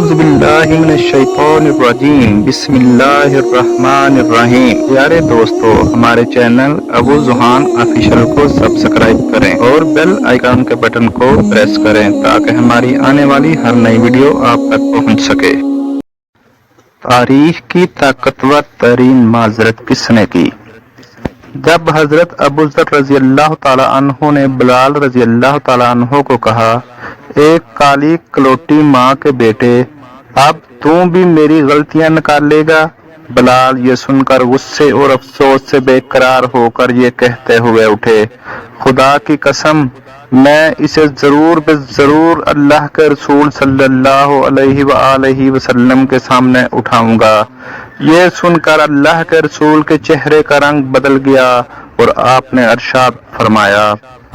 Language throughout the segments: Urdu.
اعوذ باللہ من الشیطان الرجیم بسم اللہ الرحمن الرحیم۔ پیارے دوستو، ہمارے چینل ابو ذہان آفیشل کو سبسکرائب کریں اور بیل آئیکن کے بٹن کو پریس کریں تاکہ ہماری آنے والی ہر نئی ویڈیو آپ تک پہنچ سکے۔ تاریخ کی طاقتور ترین معذرت کس نے کی؟ جب حضرت ابو ذر رضی اللہ تعالی عنہ نے بلال رضی اللہ تعالی عنہ کو کہا، ایک کالی کلوٹی ماں کے بیٹے، اب تو بھی میری غلطیاں نکال لے گا؟ بلال یہ سن کر غصے اور افسوس سے بے قرار ہو کر یہ کہتے ہوئے اٹھے، خدا کی قسم، میں اسے ضرور بے ضرور اللہ کے رسول صلی اللہ علیہ وآلہ وسلم کے سامنے اٹھاؤں گا۔ یہ سن کر اللہ کے رسول کے چہرے کا رنگ بدل گیا اور آپ نے ارشاد فرمایا،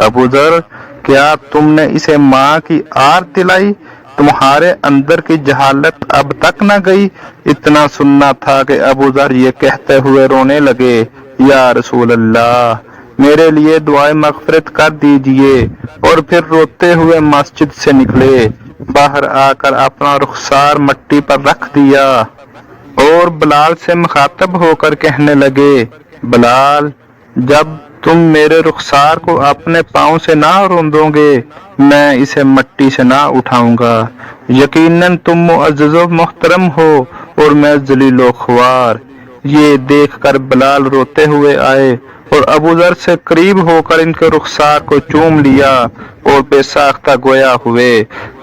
ابو ذر، کیا تم نے اسے ماں کی آر دلائی؟ تمہارے اندر کی جہالت اب تک نہ گئی؟ اتنا سننا تھا کہ ابو ذر یہ کہتے ہوئے رونے لگے، یا رسول اللہ، میرے لیے دعائے مغفرت کر دیجئے، اور پھر روتے ہوئے مسجد سے نکلے۔ باہر آ کر اپنا رخسار مٹی پر رکھ دیا اور بلال سے مخاطب ہو کر کہنے لگے، بلال، جب تم میرے رخسار کو اپنے پاؤں سے نہ روندو گے، میں اسے مٹی سے نہ اٹھاؤں گا۔ یقیناً تم معزز و محترم ہو اور میں ذلیل و خوار۔ یہ دیکھ کر بلال روتے ہوئے آئے اور ابو ذر سے قریب ہو کر ان کے رخسار کو چوم لیا اور بے ساختہ گویا ہوئے،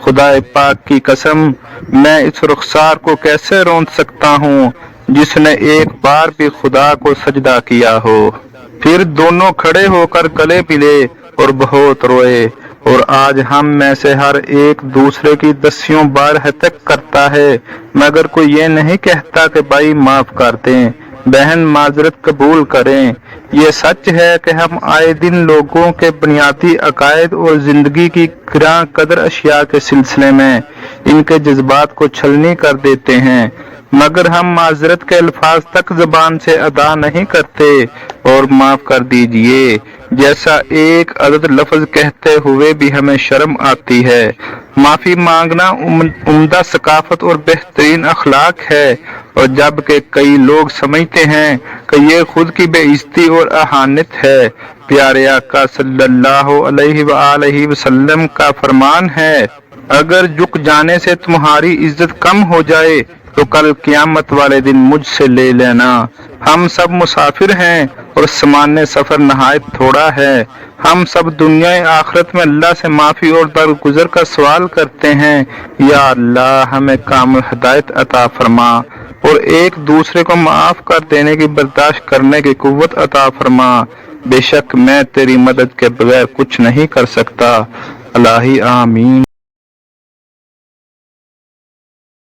خدا پاک کی قسم، میں اس رخسار کو کیسے روند سکتا ہوں جس نے ایک بار بھی خدا کو سجدہ کیا ہو؟ پھر دونوں کھڑے ہو کر گلے ملے اور بہت روئے، اور آج ہم میں سے ہر ایک دوسرے کی دسیوں بار ہتک کرتا ہے، مگر کوئی یہ نہیں کہتا کہ بھائی معاف کر دیں، بہن معذرت قبول کریں۔ یہ سچ ہے کہ ہم آئے دن لوگوں کے بنیادی عقائد اور زندگی کی گراں قدر اشیاء کے سلسلے میں ان کے جذبات کو چھلنی کر دیتے ہیں، مگر ہم معذرت کے الفاظ تک زبان سے ادا نہیں کرتے۔ اور معاف کر دیجئے جیسا ایک عدد لفظ کہتے ہوئے بھی ہمیں شرم آتی ہے۔ معافی مانگنا عمدہ ثقافت اور بہترین اخلاق ہے، اور جبکہ کئی لوگ سمجھتے ہیں کہ یہ خود کی بے عزتی اور اہانت ہے، پیارے آقا صلی اللہ علیہ وآلہ وسلم کا فرمان ہے، اگر جھک جانے سے تمہاری عزت کم ہو جائے تو کل قیامت والے دن مجھ سے لے لینا۔ ہم سب مسافر ہیں اور سامان سفر نہایت تھوڑا ہے۔ ہم سب دنیا آخرت میں اللہ سے معافی اور درگزر کا سوال کرتے ہیں، یا اللہ ہمیں کامل ہدایت عطا فرما اور ایک دوسرے کو معاف کر دینے کی برداشت کرنے کی قوت عطا فرما۔ بے شک میں تیری مدد کے بغیر کچھ نہیں کر سکتا۔ الہی آمین۔